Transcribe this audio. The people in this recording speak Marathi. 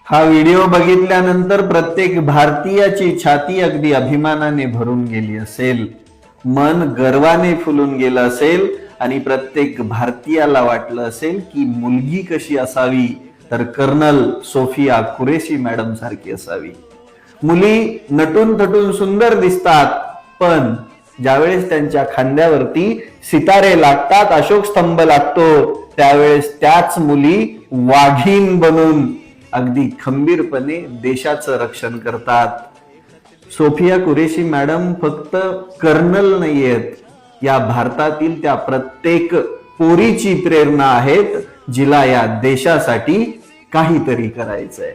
हा व्हिडिओ बघितल्यानंतर प्रत्येक भारतीयाची छाती अगदी अभिमानाने भरून गेली असेल, मन गर्वाने फुलून गेलं असेल आणि प्रत्येक भारतीयाला वाटलं असेल की मुलगी कशी असावी तर कर्नल सोफिया कुरेशी मॅडम सारखी असावी। मुली नटून थटून सुंदर दिसतात, पण ज्यावेळेस त्यांच्या खांद्यावरती सितारे लागतात, अशोक स्तंभ लागतो, त्यावेळेस त्याच मुली वाघीण बनून अगदी खंबीरपणे देशाचं रक्षण करतात। सोफिया कुरेशी मॅडम फक्त कर्नल नाहीयेत, या भारतातील त्या प्रत्येक पोरीची प्रेरणा आहेत जिला या देशासाठी काहीतरी करायचंय।